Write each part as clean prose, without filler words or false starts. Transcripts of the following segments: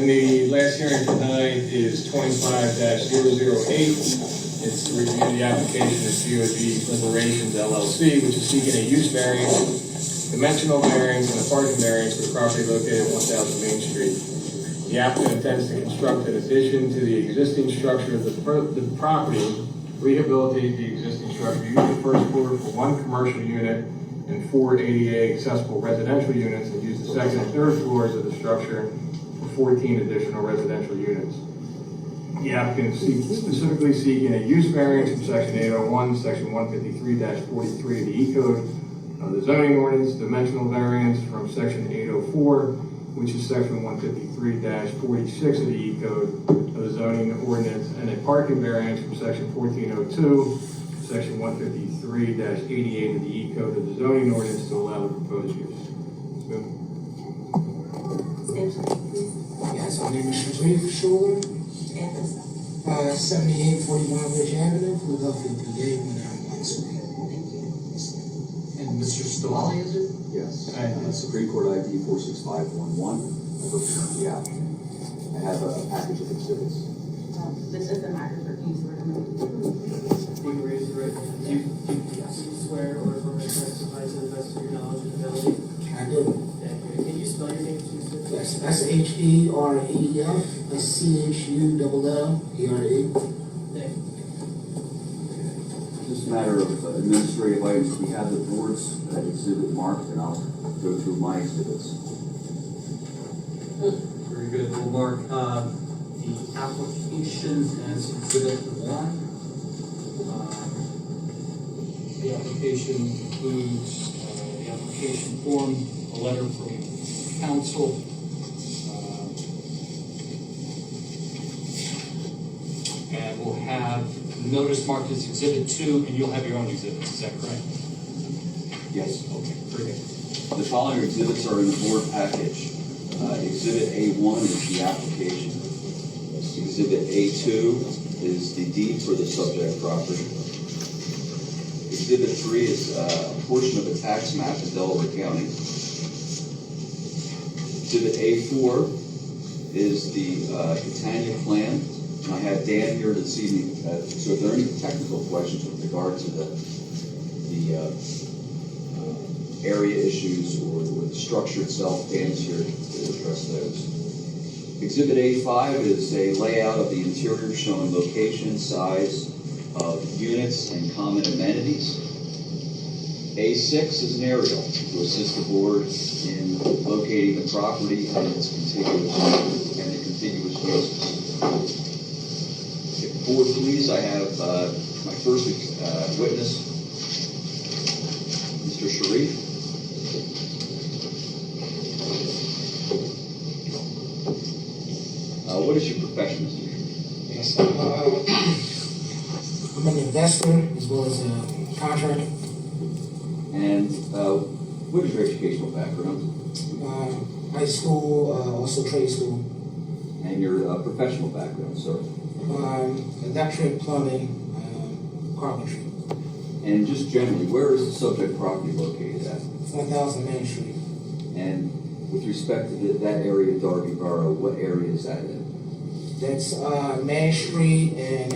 And the last hearing tonight is 25-008. It's to review the application of GOG Liberations LLC, which is seeking a use variance, dimensional variance, and a parking variance for the property located at 1000 Main Street. The applicant intends to construct an addition to the existing structure of the property, rehabilitate the existing structure, use the first floor for 1 commercial unit and 4 ADA accessible residential units, and use the second and third floors of the structure for 14 additional residential units. The applicant is specifically seeking a use variance from section 801, section 153-43 of the E Code of the zoning ordinance, dimensional variance from section 804, which is section 153-46 of the E Code of the zoning ordinance, and a parking variance from section 1402, section 153-88 of the E Code of the zoning ordinance to allow the proposed use. Yes, my name is Shareef Schullere. 7841 Ridge Avenue, Philadelphia, PA 191. And Mr. Stovall, is it? Yes. Supreme Court ID 46511. I represent the applicant. I have a package of exhibits. This is the matter for case order. You can raise the right hand. Do you swear or affirm to testify to the best of your knowledge and ability? I do. Can you spell your name, please? Yes, that's HEREF, that's CHULLLERE. Just a matter of administrative items. We have the board's exhibit marked, and I'll go through my exhibits. Very good. We'll mark the application as exhibit 1. The application includes the application form, a letter from council, and we'll have notice marked as exhibit 2, and you'll have your own exhibits. Is that correct? Yes. Okay, great. The following exhibits are in the board package. Exhibit A1 is the application. Exhibit A2 is the deed for the subject property. Exhibit 3 is a portion of a tax map in Delaware County. Exhibit A4 is the Catania plan. And I have Dan here this evening. So if there are any technical questions with regard to the area issues or the structure itself, Dan's here to address those. Exhibit A5 is a layout of the interior showing location, size of units, and common amenities. A6 is an aerial to assist the board in locating the property and its contiguous uses. If board please, I have my first witness, Mr. Shareef. What is your profession, Mr. Shareef? Yes, I'm an investor as well as a contractor. And what is your educational background? High school, also trade school. And your professional background, sir? Electric, plumbing, carpentry. And just generally, where is the subject property located at? 1000 Main Street. And with respect to that area of Darby Boro, what area is that in? That's Main Street and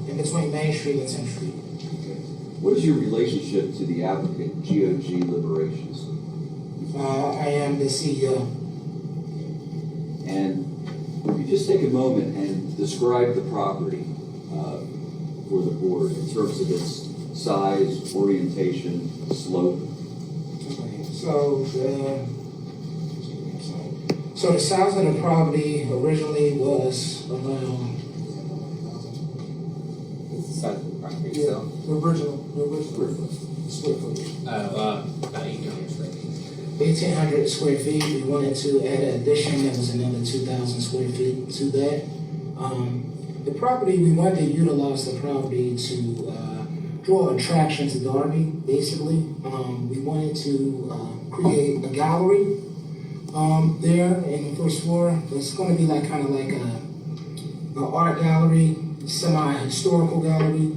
in between Main Street and 10th Street. Okay. What is your relationship to the applicant, GOG Liberations? I am the CEO. And if you just take a moment and describe the property for the board in terms of its size, orientation, slope. Okay. So the size of the property originally was around. What's the size of the property Yeah, itself? the original square footage. About 1,800 square feet. 1,800 square feet. We wanted to add an addition that was another 2,000 square feet to that. The property, we wanted to utilize the property to draw attraction to Darby, basically. We wanted to create a gallery there in the first floor. It's going to be like kind of like an art gallery, semi-historical gallery.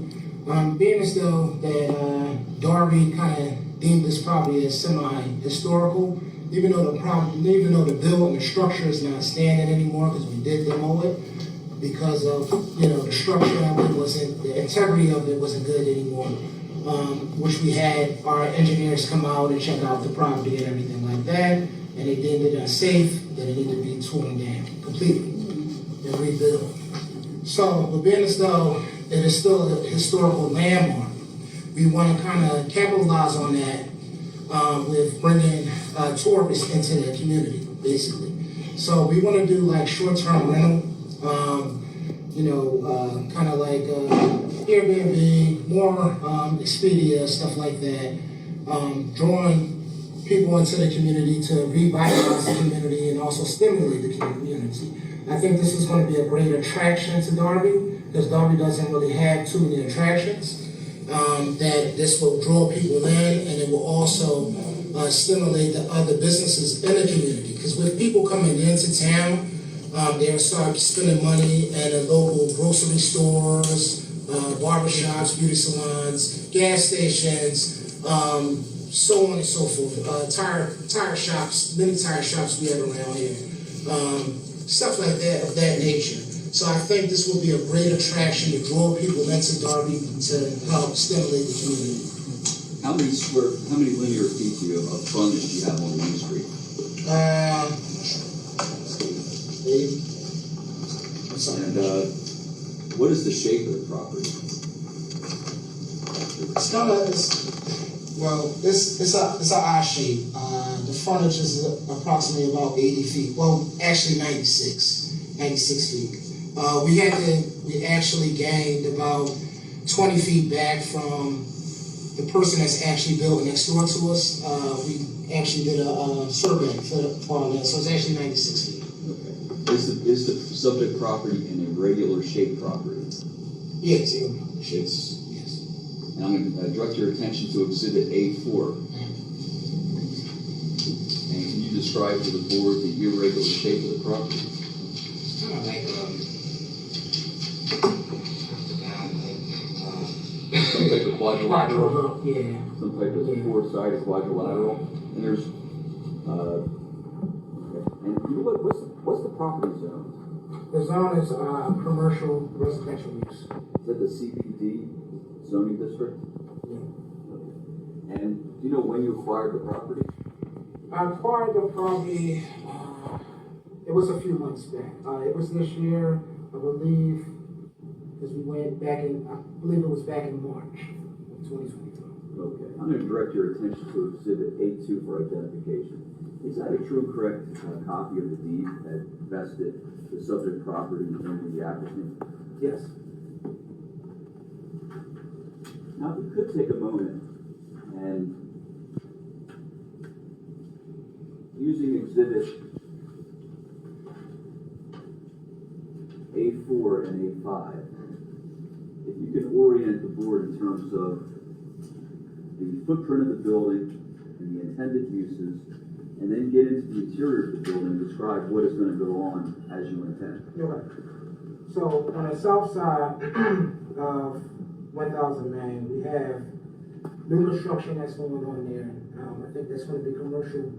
Being as though that Darby kind of deemed this property as semi-historical, even though the building, the structure is not standing anymore because we did demo it, because of, the structure of it wasn't, the integrity of it wasn't good anymore. Which we had our engineers come out and check out the property and everything like that, and they deemed it unsafe, that it needed to be torn down completely and rebuilt. So, but being as though it is still a historical landmark, we want to kind of capitalize on that with bringing tourists into the community, basically. So we want to do like short-term rental, kind of like Airbnb, more Expedia, stuff like that, drawing people into the community to revitalize the community and also stimulate the community. I think this is going to be a great attraction to Darby, because Darby doesn't really have too many attractions. That this will draw people in, and it will also stimulate the other businesses in the community. Because with people coming into town, they'll start spending money at the local grocery stores, barbershops, beauty salons, gas stations, so on and so forth. Tire shops, many tire shops we have around here. Stuff like that, of that nature. So I think this will be a great attraction to draw people into Darby to help stimulate the community. How many linear feet do you have of frontage do you have on Main Street? And what is the shape of the property? It's kind of, it's an I shape. The frontage is approximately about 80 feet. Well, actually 96 feet. We actually gained about 20 feet back from the person that's actually built next door to us. We actually did a survey for all that, so it's actually 96 feet. Okay. Is the subject property an irregular shaped property? Yes, Yes. Yes. And I'm going to direct your attention to Exhibit A4. And can you describe to the board the irregular shape of the property? It's kind of like Some type of quadrilateral? yeah. Some type of four-sided quadrilateral? And there's, okay. And you know what's the property zone? The zone is commercial residential use. Is that the CBD zoning district? Yeah. And do you know when you acquired the property? I acquired the property, it was a few months back. It was this year, I believe, because we went back I believe it was back in March of 2024. Okay. I'm going to direct your attention to Exhibit A2 for identification. Is that a true, correct copy of the deed that vested the subject property in the applicant? Yes. Now, if you could take a moment and using Exhibit A4 and A5, if you can orient the board in terms of the footprint of the building and the intended uses, and then get into the interior of the building and describe what is going to go on as you intend. Okay. So on the south side of 1000 Main, we have new construction that's going on there. I think that's going to be commercial.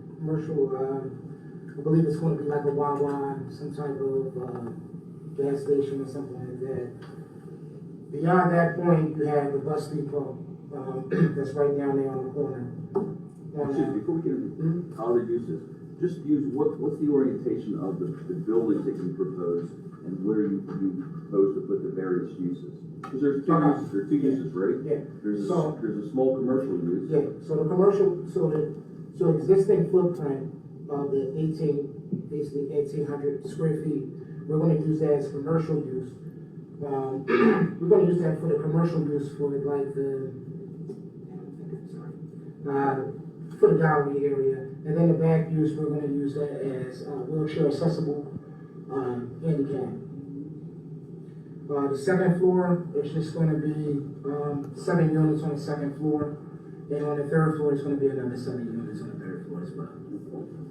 I believe it's going to be like a Wawa, some type of gas station or something like that. Beyond that point, you have the bus depot that's right down there on the corner. Excuse me, before we get into other uses, just use what's the orientation of the buildings that you propose and where you propose to put the various uses? Because there's two uses, right? Yeah. There's a small commercial use. Yeah. So the commercial, so existing footprint of the 1,800 square feet, we're going to use that as commercial use. We're going to use that for the commercial use for like for the gallery area, and then the back use we're going to use that as wheelchair accessible handicap. The second floor is just going to be 7 units on the second floor, and on the third floor it's going to be another 7 units on the third floor as well.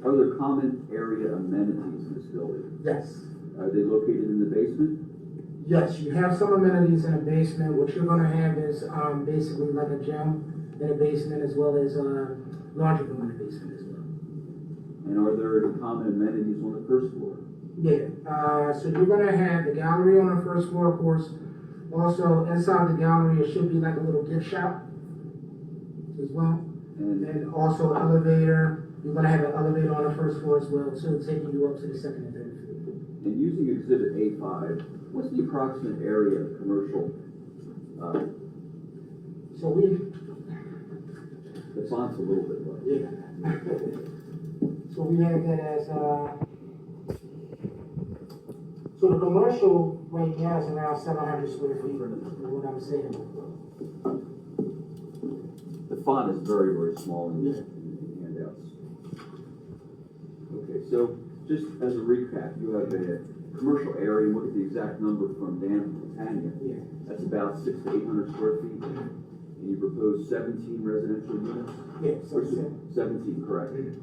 Are there common area amenities in this building? Yes. Are they located in the basement? Yes, you have some amenities in the basement. What you're going to have is basically like a gym in the basement, as well as laundry room in the basement as well. And are there any common amenities on the first floor? Yeah, so you're gonna have the gallery on the first floor, of course. Also, inside the gallery, it should be like a little gift shop as well. And also elevator, you're gonna have an elevator on the first floor as well, too, taking you up to the second and third floor. And using Exhibit A5, what's the approximate area of commercial? So we, The font's a little bit low. yeah. So we have that as, so the commercial right now is around 700 square feet, is what I'm saying. The font is very, very small in Yeah. the handouts. Okay, so just as a recap, you have a commercial area, and look at the exact number from Dan to Tanya. Yeah. That's about 600 to 800 square feet. And you propose 17 residential units? Yeah, so Or 17, correct? 18.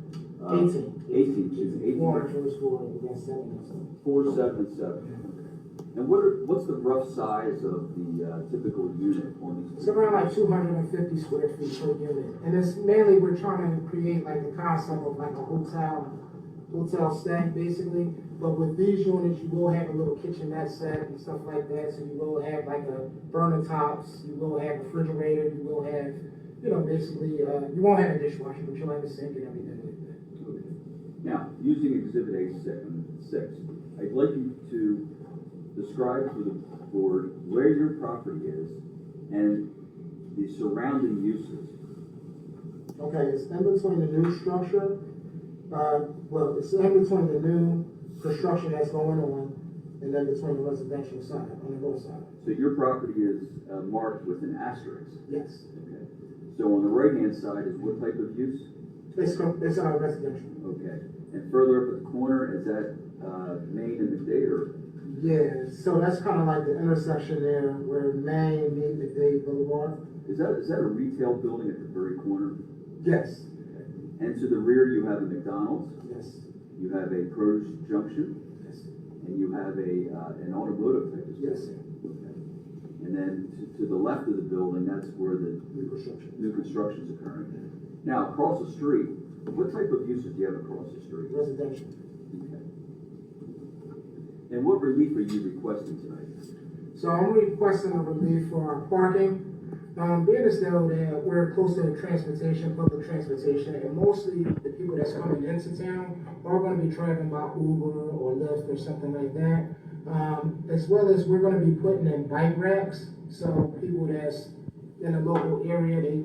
18, excuse me, 18. 4 first floor, and then 7. 4, 7, 7. And what's the rough size of the typical unit on these? It's around like 250 square feet per unit. And it's mainly, we're trying to create like the concept of like a hotel stay basically. But with these units, you will have a little kitchenette set and stuff like that. So you will have like a burner tops, you will have a refrigerator, you will have, basically, you won't have a dishwasher, but you'll have a sink and everything like that. Okay. Now, using Exhibit A6, I'd like you to describe for the board where your property is and the surrounding uses. Okay, it's in between the new structure, it's in between the new construction that's going on, and then between the residential side, on the north side. So your property is marked with an asterisk. Yes, Okay. So on the right-hand side is what type of use? it's residential. Okay. And further up at the corner, is that Main and McDade, or? Yeah, so that's kind of like the intersection there where Main meet McDade Boulevard. Is that a retail building at the very corner? Yes, And to the rear, you have a McDonald's, yes, you have a produce junction, yes, and you have an automotive type of store. yes, sir. Okay. And then to the left of the building, that's where the New construction. new construction is occurring. Now, across the street, what type of uses do you have across the street? Residential. Okay. And what relief are you requesting tonight? So I'm requesting a relief for our parking. Being as though that we're close to transportation, public transportation, and mostly the people that's coming into town are going to be traveling by Uber or Lyft or something like that. As well as we're going to be putting in bike racks, so people that's in the local area,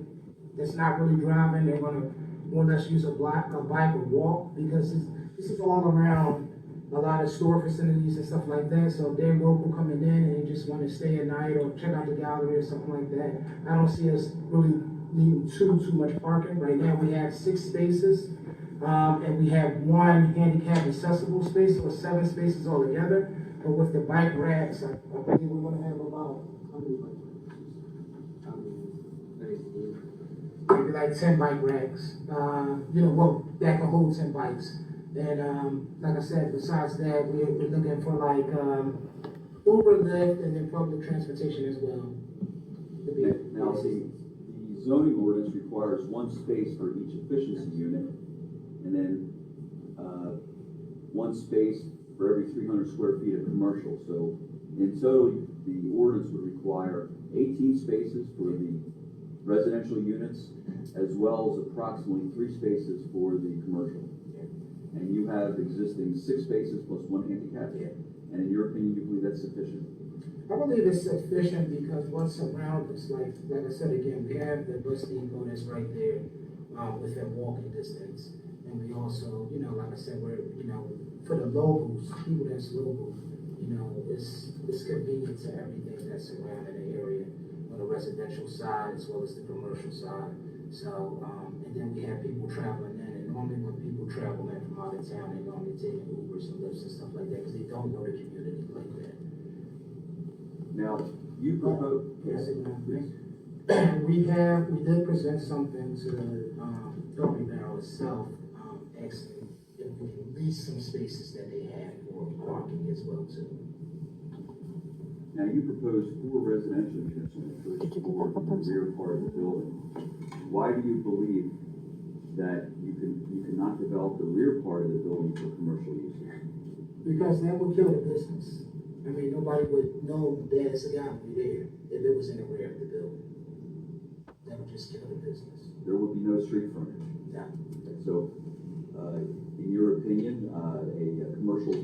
that's not really driving, they're going to want us to use a bike or walk, because this is all around a lot of store facilities and stuff like that. So if they're local coming in and they just want to stay at night or check out the gallery or something like that, I don't see us really needing too much parking. Right now we have 6 spaces, and we have 1 handicap accessible space, so 7 spaces altogether. But with the bike racks, I believe we're going to have about, how many bike racks? Maybe like 10 bike racks, that can hold 10 bikes. And like I said, besides that, we're looking for like Uber, Lyft, and then public transportation as well. Now, the zoning ordinance requires 1 space for each efficiency unit, and then 1 space for every 300 square feet of commercial. So in total, the ordinance would require 18 spaces for the residential units, as well as approximately 3 spaces for the commercial. And you have existing 6 spaces plus 1 handicap. Yeah. And in your opinion, you believe that's sufficient? I believe it's sufficient because what's around us, like I said again, we have the bus depot that's right there, within walking distance. And we also, like I said, we're, for the locals, people that's local, it's convenient to everything that's surrounding the area on the residential side as well as the commercial side. So, and then we have people traveling in, and normally when people travel in from out of town, they normally take Ubers and Lyfts and stuff like that because they don't know the community like that. Now, you propose. Yes, we did present something to Darby Boro itself, asking if we can lease some spaces that they have for parking as well too. Now, you propose 4 residential units on the first floor in the rear part of the building. Why do you believe that you cannot develop the rear part of the building for commercial use? Because that would kill the business. I mean, nobody would know that it's a gallery there if it was in the rear of the building. That would just kill the business. There would be no street frontage. Yeah. So, in your opinion, a commercial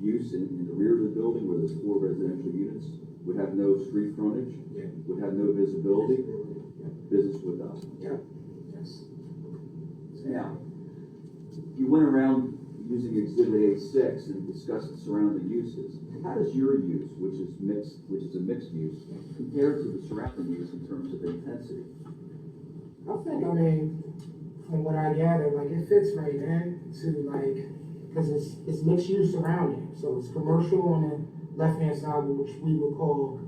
use in the rear of the building where there's 4 residential units would have no street frontage, Yeah. would have no visibility, Yeah. business would not. Yeah. Yes. Now, you went around using Exhibit A6 and discussed the surrounding uses. How does your use, which is a mixed use, compare to the surrounding use in terms of intensity? I think, I mean, from what I gather, like, it fits right in to, like, because it's mixed use surrounding. So it's commercial on the left-hand side, which we would call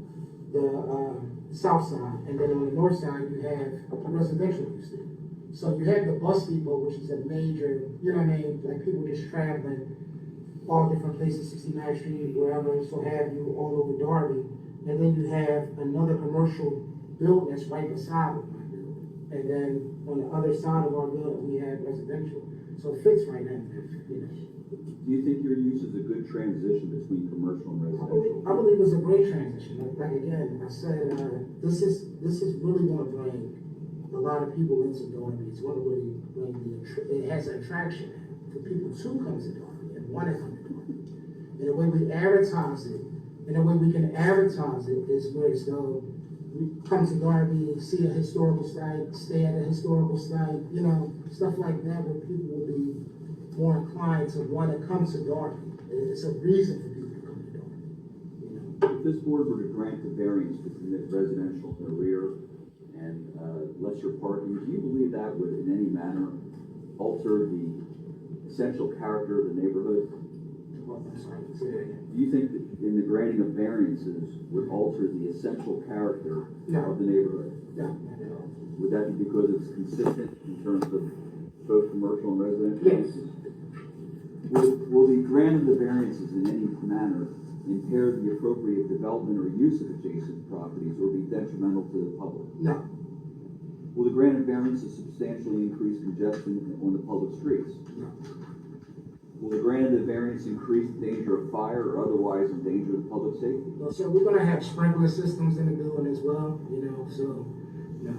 the south side. And then on the north side, you have residential use there. So you have the bus depot, which is a major, you know what I mean, like people just traveling all different places, 69th Street, wherever, so have you, all over Darby. And then you have another commercial building that's right beside of my building. And then on the other side of our building, we have residential. So it fits right in, you know. Do you think your use is a good transition between commercial and residential? I believe it's a great transition. Like again, I said, this is really gonna bring a lot of people into Darby. It's gonna really bring it has an attraction for people to come to Darby and want to come to Darby. And the way we advertise it, and the way we can advertise it is where it's though we come to Darby, see a historical site, stay at a historical site, you know, stuff like that, where people will be more inclined to want to come to Darby. It's a reason for people to come to Darby. You know? If this board were to grant the variance to permit residential in the rear and lesser parking, do you believe that would in any manner alter the essential character of the neighborhood? Well, I'm sorry, say that again. Do you think that in the granting of variances would alter the essential character No. of the neighborhood? No, not at all. Would that be because it's consistent in terms of both commercial and residential Yes. uses? Will the grant of the variances in any manner impair the appropriate development or use of adjacent properties or be detrimental to the public? No, Will the grant of variances substantially increase congestion on the public streets? no, Will the grant of the variance increase the danger of fire or otherwise endanger the public safety? no. So we're gonna have sprinkler systems in the building as well, you know, so, no,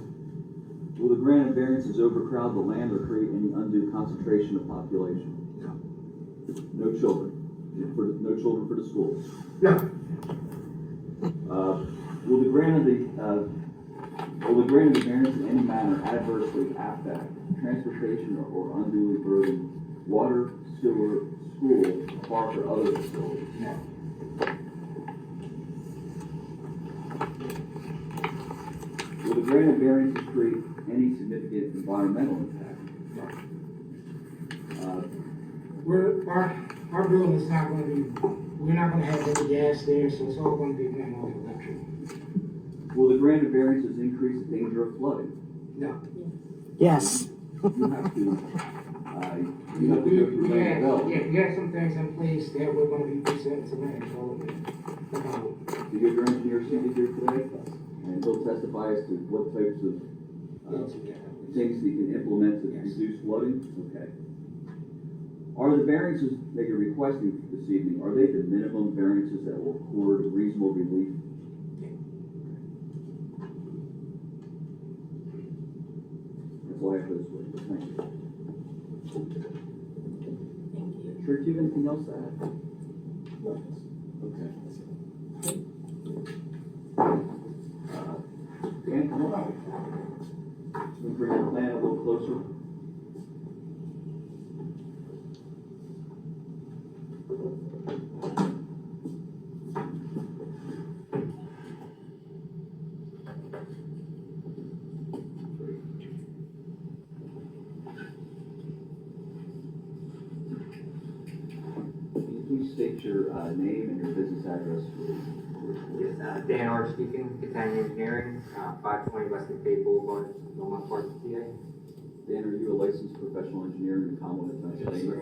Will the grant of variances overcrowd the land or create any undue concentration of population? no, No children, no children for the schools. no, Will the grant of the variance in any manner adversely affect transportation or unduly burden water, sewer, school, park, or other facilities? no, Will the grant of variances create any significant environmental impact? our building is not gonna be, we're not gonna have any gas there, so it's all gonna be run off electric. Will the grant of variances increase the danger of flooding? No. Yes. You have to go through land development. We have some things in place that we're gonna be presenting to land development about. Do you have your engineer seated here today? And he'll testify as to what types of things he can implement to reduce flooding? Okay. Are the variances that you're requesting this evening, are they the minimum variances that will accord reasonable relief? That's all I have for this witness. Thank you. Thank you. Trick, do you have anything else to add? No. Okay. Dan, come on. Can we bring the plan a little closer? Can you please state your name and your business address, please? Yes, Dan R. speaking, Catania Engineering, 520 Western Bay Boulevard, Belmont Park, PA. Dan, are you a licensed professional engineer in the Commonwealth of Pennsylvania?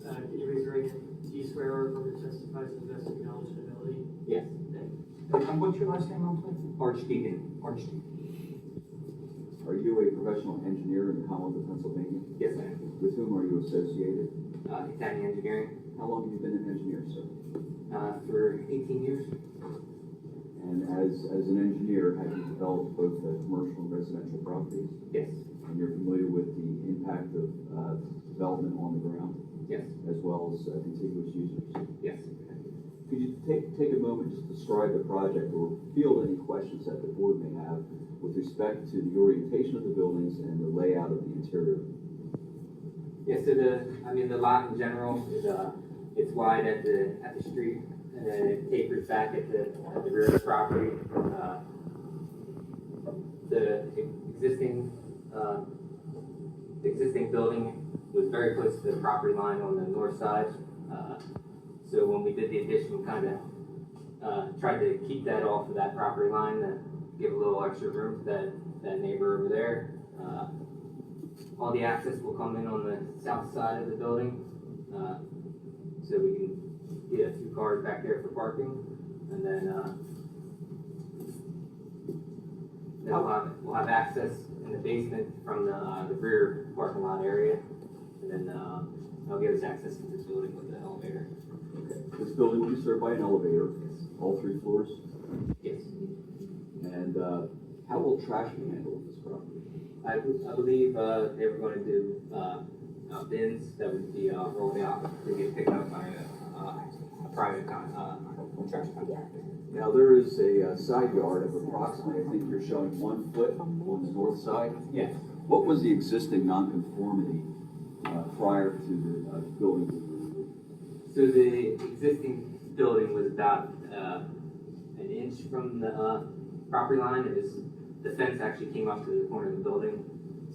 Can you raise your right hand? Do you swear or affirm to testify to the best of your knowledge and ability? Yes. And what's your last name, please? Archdeacon. Are you a professional professional engineer in the Commonwealth of Pennsylvania? Yes, I am. With whom are you associated? Italian engineering, How long have you been an engineer, sir? for 18 years. And as an engineer, have you developed both commercial and residential properties? Yes, And you're familiar with the impact of development on the ground, yes, as well as contiguous users? yes. Could you take a moment just to describe the project or field any questions that the board may have with respect to the orientation of the buildings and the layout of the interior? Yeah, so the lot in general is, it's wide at the street, and then it tapers back at the rear of the property. The existing building was very close to the property line on the north side. So when we did the addition, we kind of tried to keep that off of that property line to give a little extra room to that neighbor over there. All the access will come in on the south side of the building, so we can get a few cars back there for parking, and then we'll have access in the basement from the rear parking lot area, and then that'll give us access to this building with the elevator. Okay. This building will be served by an elevator, all 3 floors. Yes, And how will trash be handled on this property? I believe they were going to do bins that would be rolled out to get picked up by a private trash contractor. Now, there is a side yard of approximately, I think you're showing 1 foot on the north side. Yes. What was the existing nonconformity prior to the building being removed? So the existing building was about an inch from the property line. The fence actually came up to the corner of the building.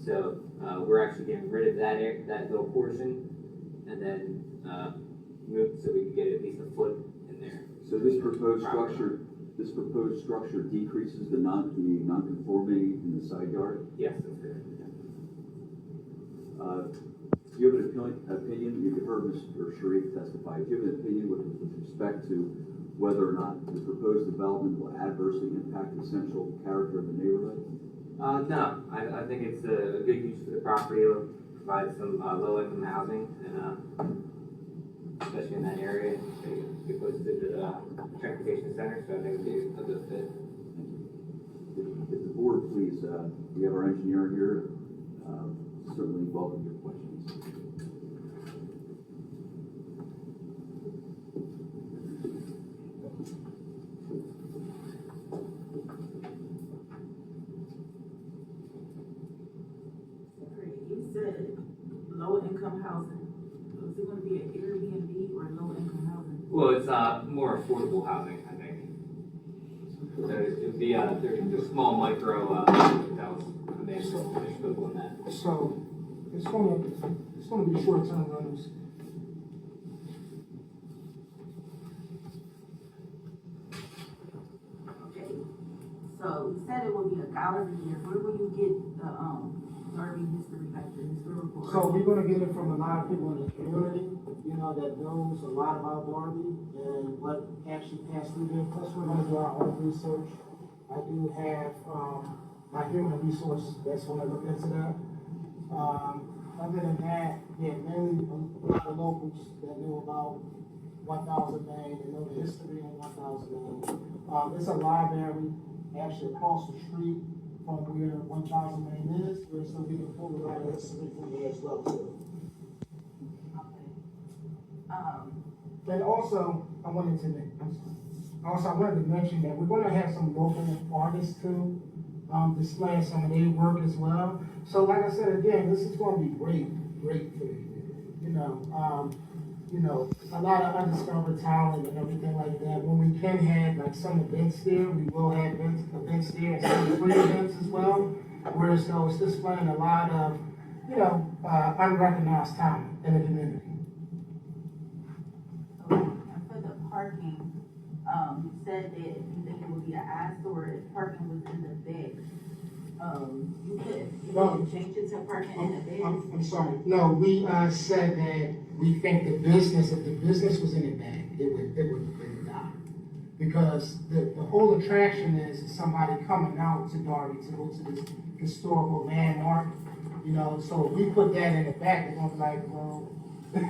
So we're actually getting rid of that little portion, and then move so we can get at least a foot in there. So this proposed structure decreases the nonconformity in the side yard? Yes, that's correct. Do you have an opinion? You've heard Mr. Shareef testify. Do you have an opinion with respect to whether or not the proposed development will adversely impact the essential character of the neighborhood? No, I think it's a good use for the property. It'll provide some low-income housing, and especially in that area, get close to the transportation center. So I think it'd be a good fit. If the board, please, we have our engineer here. Certainly welcome your questions. You said low-income housing. So is it gonna be an Airbnb or low-income housing? Well, it's more affordable housing, I think. So it would be there's a small micro hotels. They spoke on that. So it's gonna be short-term rentals. Okay. So you said it would be a gallery here. Where will you get the Darby history, like the historical? So we're gonna get it from a lot of people in the community, that knows a lot about Darby and what actually passed through there. Plus, we're gonna do our own research. I do have, my human resources that's gonna look into that. Other than that, yeah, mainly a lot of locals that know about 1000 Main, they know the history of 1000 Main. It's a library actually across the street from where 1000 Main is, so we can pull a lot of history from there as well too. Okay. And also, I wanted to mention that we're gonna have some local artists too, display some of their work as well. So like I said, again, this is gonna be great for you. A lot of undiscovered talent and everything like that. When we can have like some events there, we will have events there and some free events as well. Whereas though it's displaying a lot of, unrecognized talent in the community. Okay. And for the parking, you said that you think it would be an eyesore if parking was in the back. You could change it to parking in the back. I'm sorry. No, we said that we think if the business was in the back, it would die. Because the whole attraction is somebody coming out to Darby to go to this historical landmark, you know, so if we put that in the back, they're gonna be like, well,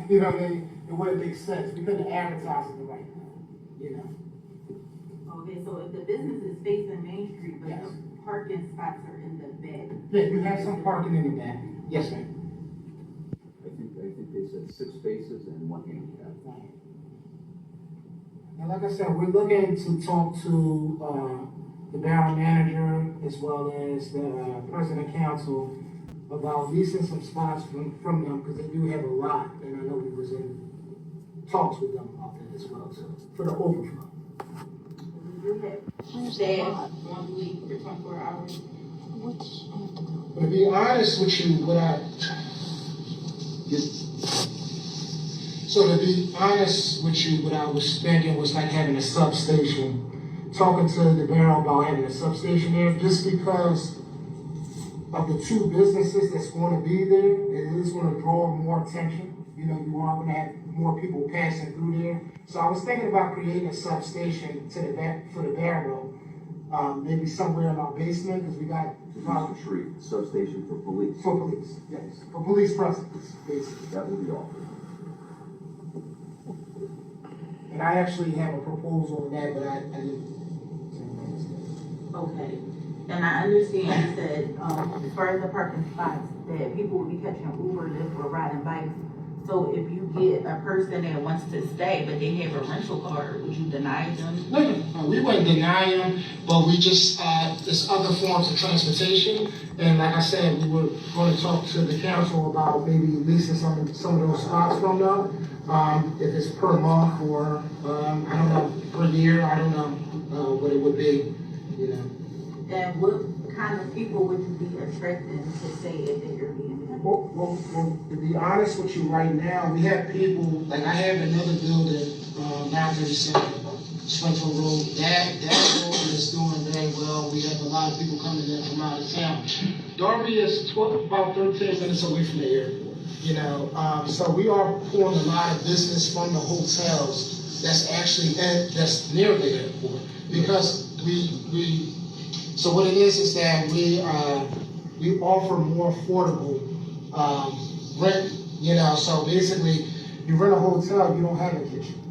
you know what I mean? It wouldn't make sense, we couldn't advertise it the right way, you know? Okay, so if the business is facing Main Street, but Yes. the parking spots are in the back. Yeah, you have some parking in the back, yes, ma'am. I think they said 6 spaces and 1 handicap. And like I said, we're looking to talk to, the Borough manager as well as the president council about leasing some spots from them, because they do have a lot, and I know we was in talks with them about that as well, so, for the overflow. We do have staff on duty for 24 hours. But to be honest with you, what I was thinking was like having a substation. Talking to the Borough about having a substation there, just because of the 2 businesses that's going to be there, it is going to draw more attention. You know, you are going to have more people passing through there. So I was thinking about creating a substation to the back for the Borough, maybe somewhere in our basement, because we got Across the street, substation for police. for police, yes, for police presence, basically. That will be offered. And I actually have a proposal on that, but I didn't. Okay, and I understand you said, as far as the parking spots, that people will be catching Uber, Lyft, or riding bikes. So if you get a person that wants to stay, but they have a rental car, would you deny them? No, we wouldn't deny them, but we just, there's other forms of transportation. And like I said, we were going to talk to the council about maybe leasing some of those spots from them. If it's per month or, I don't know, per year, I don't know, what it would be, you know. And what kind of people would you be attracting to stay at the Airbnb? Well, to be honest with you, right now, we have people, like I have another building, 937 Springfield Road. That road is doing very well. We have a lot of people coming in from out of town. Darby is about 13 minutes away from the airport, you know. So we are pulling a lot of business from the hotels that's actually that's near the airport, because so what it is that we offer more affordable rent, you know. So basically, you rent a hotel, you don't have a kitchen,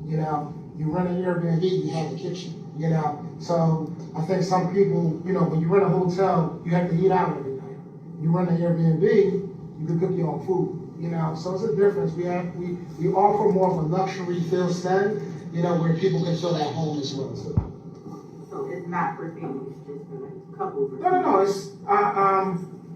you know. You rent an Airbnb, you have a kitchen, you know. So I think some people, you know, when you rent a hotel, you have to eat out every night. You rent an Airbnb, you can cook your own food, you know. So it's a difference. We offer more of a luxury feel stay, you know, where people can feel at home as well too. So it's not for families, just for like couples? No, it's,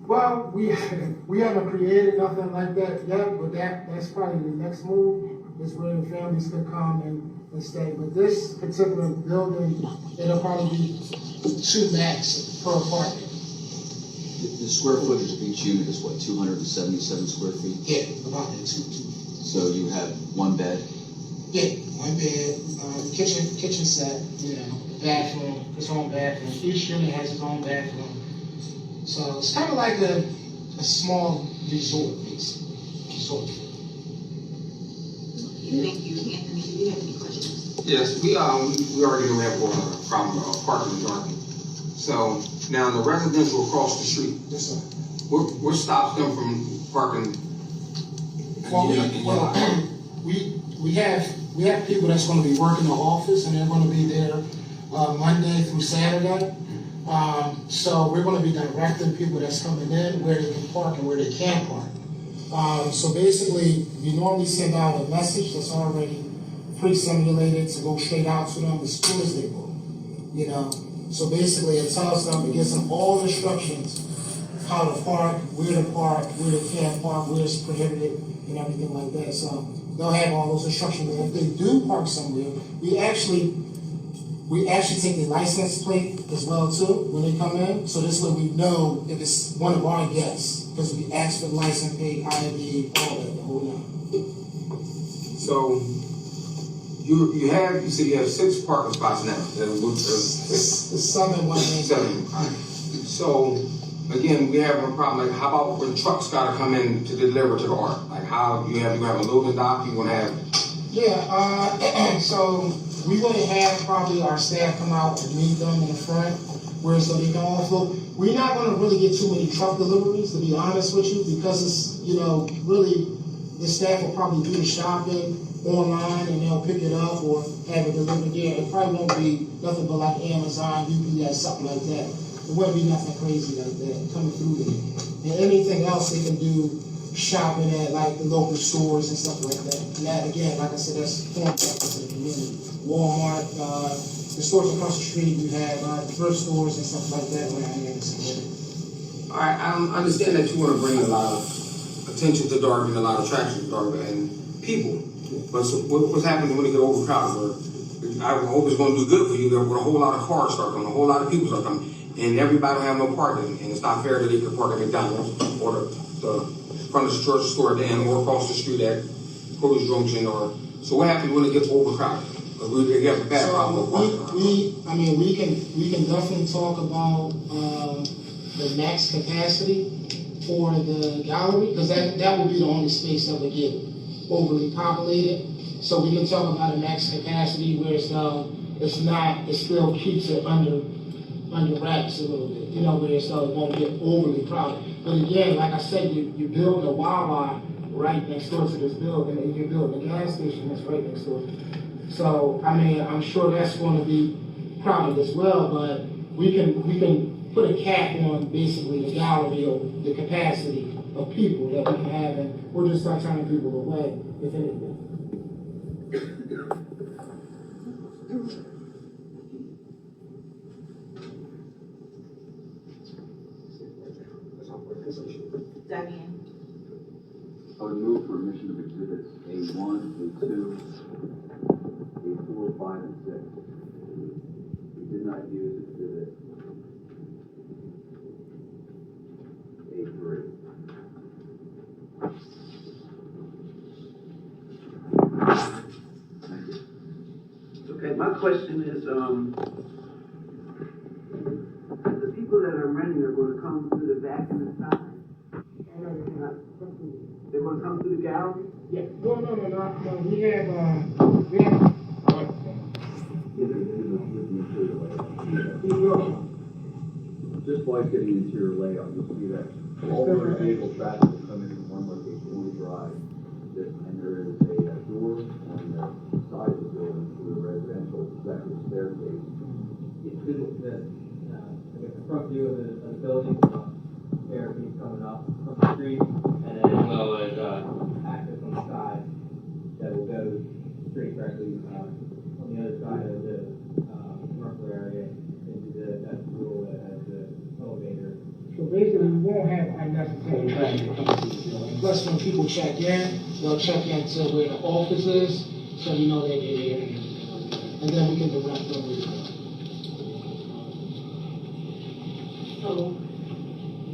well, we haven't created nothing like that yet, but that's probably the next move, is where the families can come and stay. But this particular building, it'll probably be 2 max per apartment. The square footage of each unit is what, 277 square feet? Yeah, about that 2. So you have 1 bed? Yeah, 1 bed, kitchen set, you know, bathroom, its own bathroom. Each unit has its own bathroom. So it's kind of like a small resort, basically. Thank you, Anthony. Do you have any questions? Yes, we already know we have a problem parking in Darby. So now the residential across the street, Yes, sir. what stops them from parking? We have people that's going to be working the office, and they're going to be there Monday through Saturday. So we're going to be directing people that's coming in where they can park and where they can't park. So basically, we normally send out a message that's already pre-simulated to go straight out to them as soon as they book, you know. So basically, it tells them, it gives them all instructions, how to park, where they can't park, where it's prohibited, and everything like that. So they'll have all those instructions. And if they do park somewhere, we actually take the license plate as well too when they come in. So this way we know if it's one of our guests, because we ask for the license plate, ID, all that, the whole nine. So you said you have 6 parking spots now. It's 7 1 7. So again, we have a problem. Like, how about when trucks gotta come in to deliver to the art? Like, how you have a loading dock? You gonna have? Yeah. So we wouldn't have probably our staff come out and meet them in the front, where so they can also, we're not gonna really get too many truck deliveries, to be honest with you, because it's, you know, really, the staff will probably do the shopping online and they'll pick it up or have it delivered there. It probably won't be nothing but like Amazon, UPS, something like that. It wouldn't be nothing crazy like that coming through there. And anything else they can do shopping at like the local stores and stuff like that. And that again, like I said, that's formed back into the community. Walmart, the stores across the street, you have thrift stores and stuff like that around here in the community. All right, I understand that you want to bring a lot of attention to Darby and a lot of traction to Darby and people. But so what's happening when they get overcrowded? Or I hope it's going to do good for you. There were a whole lot of cars start coming, a whole lot of people start coming, and everybody don't have no parking. And it's not fair that they can park at McDonald's or the front of the church store at the end or across the street at Cruz Junction. Or so what happens when it gets overcrowded? Because we have a bad problem with parking. We can definitely talk about the max capacity for the gallery, because that will be the only space that would get overly populated. So we can talk about a max capacity where it still keeps it under wraps a little bit, you know, where it won't get overly crowded. But again, like I said, you build a Wawa right next door to this building, and you build a gas station that's right next door. So, I mean, I'm sure that's going to be crowded as well, but we can put a cap on basically the gallery or the capacity of people that we can have, and we're just not turning people away, if anything. Diane. I would move for admission of exhibits A1, A2, A4, 5, and 6. We did not use exhibit A3. Thank you. Okay, my question is, the people that are renting are going to come through the back and the side? They're going to come through the gallery? Yeah, no, we have, Just like getting interior layout, you'll see that all motor vehicle traffic will come in from one location, one drive. And there is a door on the side of the building to the residential executive staircase. The front view of the building, Airbnb coming up from the street, and then as well as access on the side that will go straight directly on the other side of the commercial area into that pool that has the elevator. so basically we won't have unnecessary traffic coming through the building. Plus when people check in, they'll check in to where the office is, so we know that they're there, and then we can direct them with So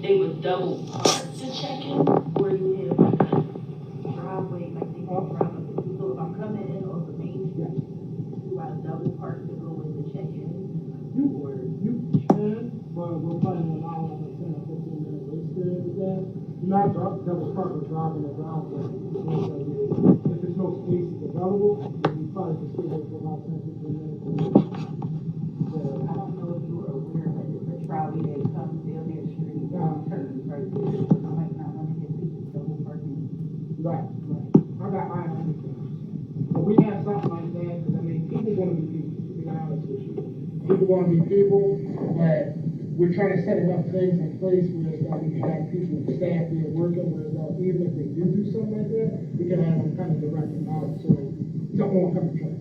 they would double park to check in, where you have like a driveway, like they can drive up. So if I'm coming in off the main street, do I double park to go in to check in? You can, but we're probably allow like a 10 or 15 minute grace period with that. You're not double park or driving the driveway. If there's no spaces available, then you probably just stay there for about 10, 15 minutes. I don't know if you were aware that it's a trolley that comes down their street, turns right there. I might not want to get people double parking. Right. I understand. But we have something like that, because I mean, people want to be people, to be honest with you. People want to be people, but we're trying to set enough things in place where it's we can have people, staff there working, where it's even if they do something like that, we can have them kind of direct them out, so don't want to come to traffic.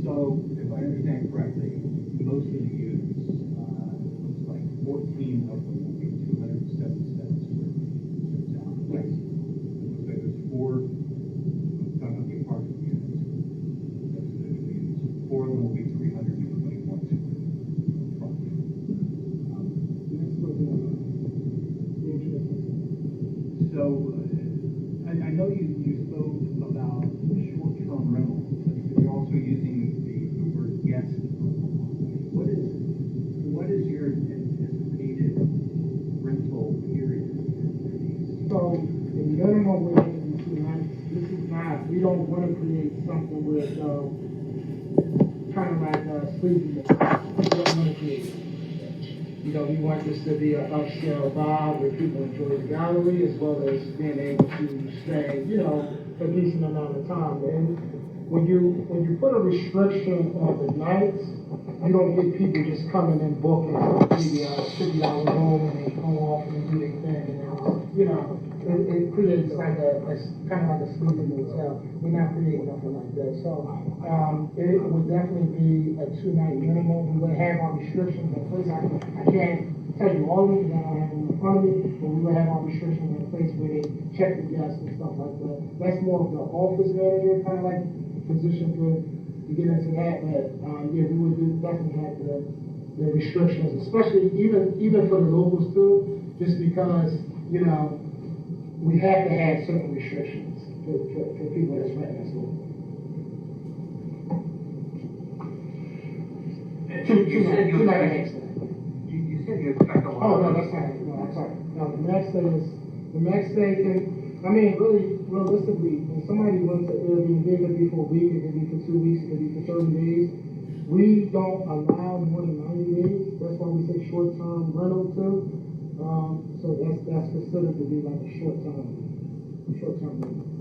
So, if I understand correctly, most of the units, looks like 14 of them will be 277 square feet. Sound right? It looks like there's 4, talking about the apartment units, residential units. 4 of them will be 321 square feet. So, I know you spoke about short-term rental, but you're also using the word guest. What is your anticipated rental period for these? So, the minimum completely, we don't want to create that. You know, we want this to be an upscale vibe where people enjoy the gallery as well as being able to stay, you know, a decent amount of time. And when you put a restriction on the nights, you don't get people just coming and booking maybe a $50 room and they go off and do their thing. And then, you know, it creates like a kind of like a sleeping motel. We're not creating nothing like that. So it would definitely be a 2-night minimum. We would have our restrictions in place. I can't tell you all of them because I don't have them in front of me, but we would have our restrictions in place where they check the guests and stuff like that. That's more of the office manager kind of like position to get into that. But yeah, we would definitely have the restrictions, especially even for the locals too, just because, you know, we have to have certain restrictions for people that's renting us. You said you expect a lot. Oh, no, that's not, no, I'm sorry. No, the max stay can, I mean, really, realistically, when somebody rents an Airbnb, it could be for a week, it could be for 2 weeks, it could be for 30 days. We don't allow more than 90 days. That's why we say short-term rental too. So that's considered to be like a short-term rental.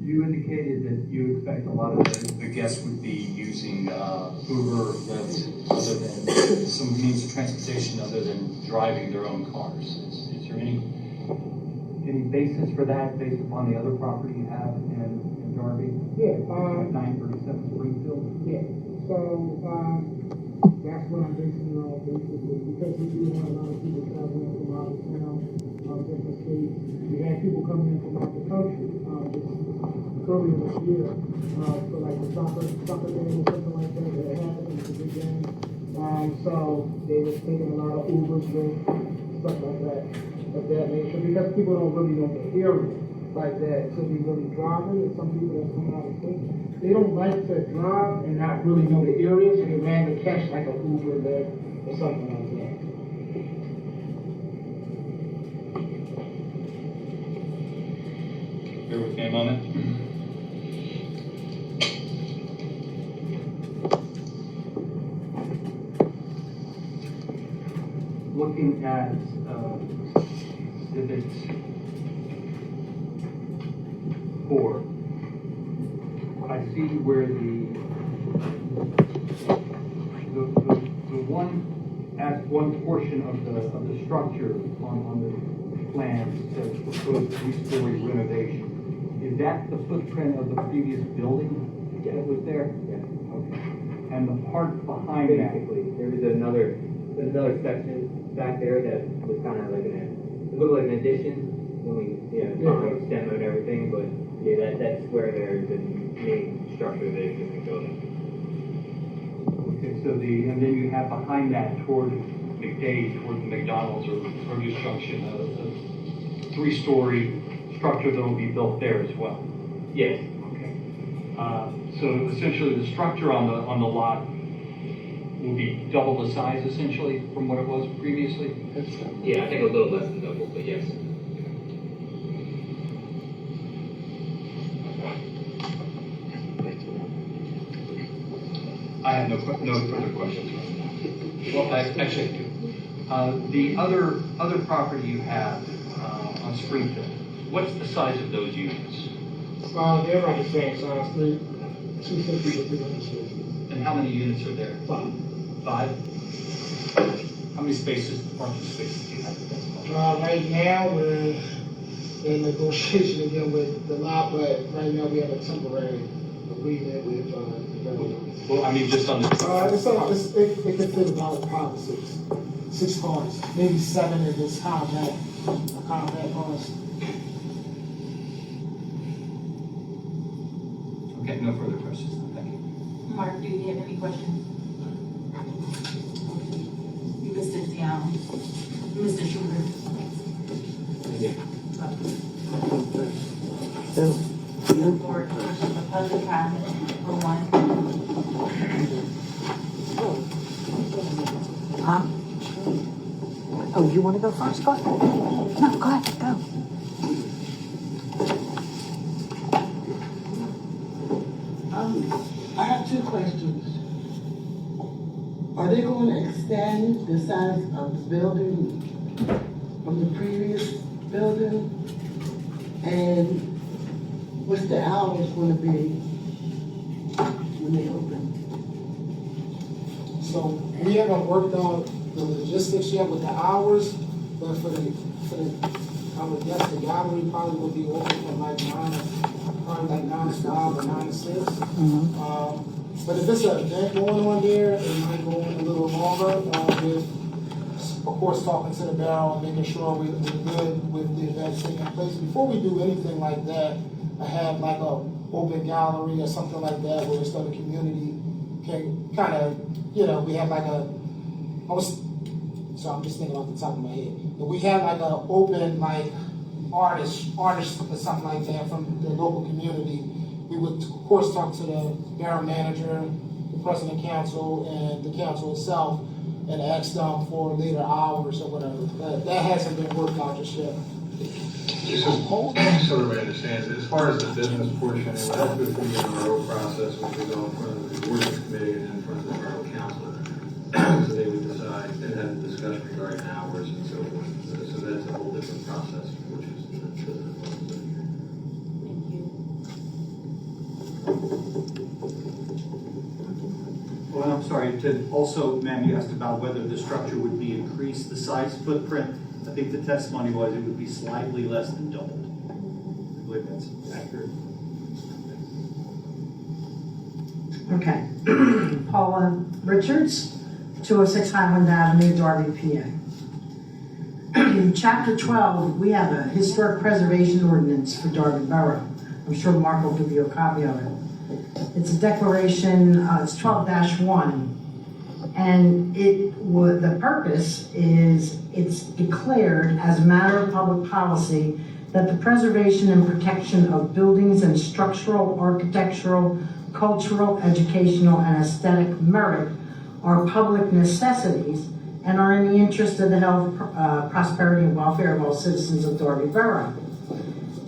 You indicated that you expect a lot of the guests would be using Uber, Lyft, other than some means of transportation other than driving their own cars. Is there any basis for that based upon the other property you have in Darby? Yeah. 937 Springfield? Yeah. So that's what I'm basing it on basically because we do have a lot of people traveling from out of town, different states. We had people coming in from out the country. Earlier this year, for like the soccer game or something like that that happened, it was a big game. So they was taking a lot of Ubers and stuff like that, of that nature, because people don't really know the area like that to be really driving. And some people that's coming out of state, they don't like to drive and not really know the area, so they rather catch like an Uber there or something like that. Bear with me a moment. Looking at Exhibit 4, I see where one portion of the structure on the plan says proposed 3-story renovation. Is that the footprint of the previous building that was there? Yeah. Okay. And the part behind that? Basically, there was another section back there that was kind of like it looked like an addition when we, finally demoed everything, but yeah, that's where there's the main structure of the existing building. Okay, so and then you have behind that toward McDade, toward the McDonald's or Produce Junction, a 3-story structure that will be built there as well. Yes. Okay. So essentially the structure on the lot will be double the size essentially from what it was previously? Yeah, I think a little less than double, but yes. I have no further questions. Well, I actually do. The other property you have on Springfield, what's the size of those units? They're like the same size, 250 to 300. And how many units are there? 5. 5? How many parking spaces do you have? Right now, we're in negotiation again with the lot, but right now we have a temporary agreement with the developer. Well, I mean, just on the... It could fit about 5 or 6 cars, maybe 7 if it's compact cars. Okay, no further questions. Thank you. Mark, do you have any questions? You can sit down. Mr. Schullere. Board, the public comment for one. Huh? Oh, you want to go first? Go ahead. No, go ahead, go. questions. Are they going to extend the size of the building from the previous building? And what's the hours going to be when they open? So we haven't worked on the logistics yet with the hours, but for the, I would guess the gallery probably will be open from like 9 to 5 or 9 to 6. But if it's an event going on there, it might go on a little longer, with, of course, talking to the Borough and making sure we're good with the events taking place. Before we do anything like that, I have like a open gallery or something like that where so the community can kind of, you know, we have like so I'm just thinking off the top of my head. But we have like an open like artists or something like that from the local community. We would of course talk to the Borough manager, the president council, and the council itself, and ask them for later hours or whatever. But that hasn't been worked out just yet. Just so everybody understands, as far as the business portion, it would have to go through the Borough process, which would go in front of the ordinance committee and in front of the Borough Council. So they would decide and have a discussion regarding hours and so forth. So that's a whole different process, which is the Well, I'm sorry, also, ma'am, you asked about whether the structure would be increased, the size footprint. I think the testimony was it would be slightly less than doubled. I believe that's accurate. Okay. Paula Richards, 206 Highland Avenue, Darby, PA. In Chapter 12, we have a historic preservation ordinance for Darby Borough. I'm sure Mark will give you a copy of it. It's a declaration, it's 12-1, and the purpose is it's declared as a matter of public policy that the preservation and protection of buildings and structural, architectural, cultural, educational, and aesthetic merit are public necessities and are in the interest of the health, prosperity, and welfare of all citizens of Darby Borough.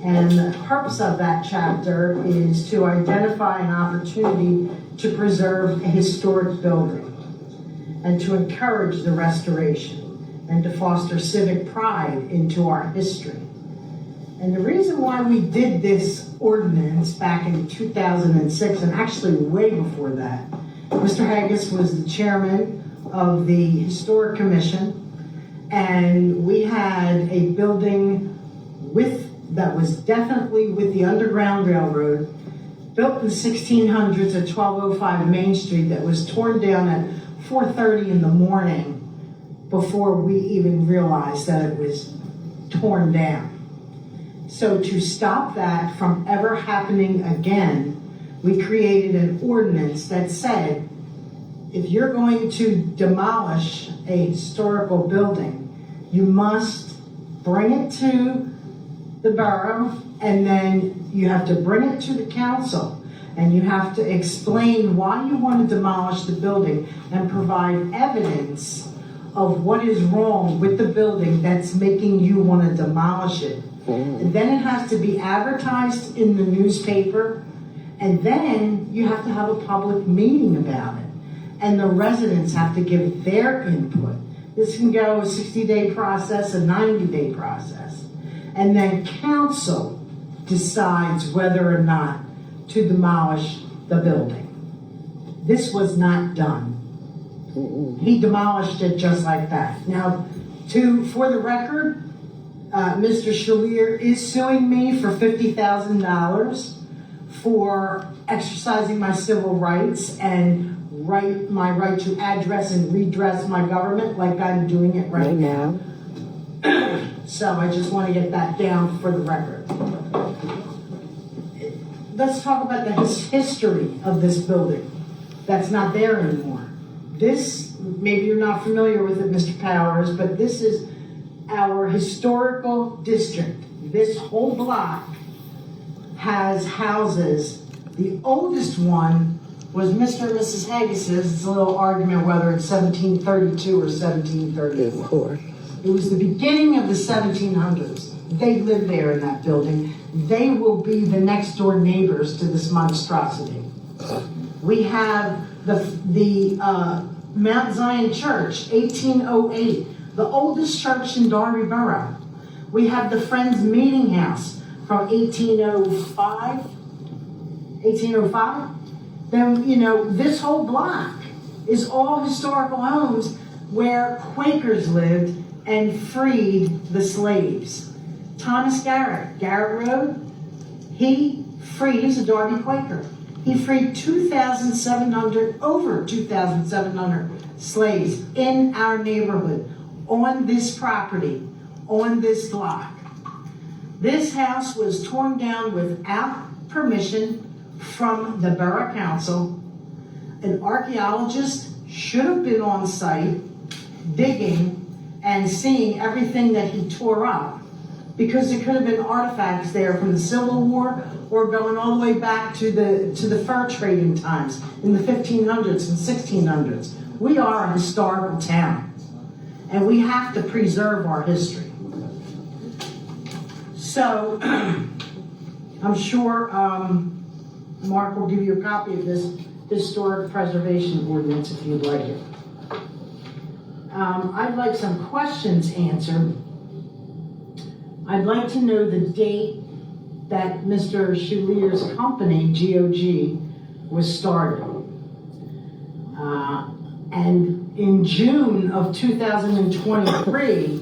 And the purpose of that chapter is to identify an opportunity to preserve a historic building and to encourage the restoration and to foster civic pride into our history. And the reason why we did this ordinance back in 2006, and actually way before that, Mr. Haggis was the chairman of the Historic Commission, and we had a building that was definitely with the Underground Railroad, built in the 1600s at 1205 Main Street, that was torn down at 4:30 in the morning before we even realized that it was torn down. So to stop that from ever happening again, we created an ordinance that said, if you're going to demolish a historical building, you must bring it to the borough, and then you have to bring it to the council, and you have to explain why you want to demolish the building and provide evidence of what is wrong with the building that's making you want to demolish it. And then it has to be advertised in the newspaper, and then you have to have a public meeting about it. And the residents have to give their input. This can go a 60-day process, a 90-day process. And then council decides whether or not to demolish the building. This was not done. He demolished it just like that. Now, for the record, Mr. Schullere is suing me for $50,000 for exercising my civil rights and my right to address and redress my government like I'm doing it right now. So I just want to get that down for the record. Let's talk about the history of this building that's not there anymore. This, maybe you're not familiar with it, Mr. Powers, but this is our historical district. This whole block has houses. The oldest one was Mr. and Mrs. Haggis's. It's a little argument whether it's 1732 or 1734. It was the beginning of the 1700s. They lived there in that building. They will be the next door neighbors to this monstrosity. We have the Mount Zion Church, 1808, the oldest church in Darby Borough. We have the Friends Meeting House from 1805. Then, you know, this whole block is all historical homes where Quakers lived and freed the slaves. Thomas Garrett, Garrett Road, he was a Darby Quaker. He freed over 2,700 slaves in our neighborhood, on this property, on this block. This house was torn down without permission from the Borough Council. An archaeologist should have been on site digging and seeing everything that he tore up, because there could have been artifacts there from the Civil War or going all the way back to the fur trading times in the 1500s and 1600s. We are a historical town, and we have to preserve our history. So, I'm sure Mark will give you a copy of this historic preservation ordinance if you'd like it. I'd like some questions answered. I'd like to know the date that Mr. Schullere's company, GOG, was started. And in June of 2023,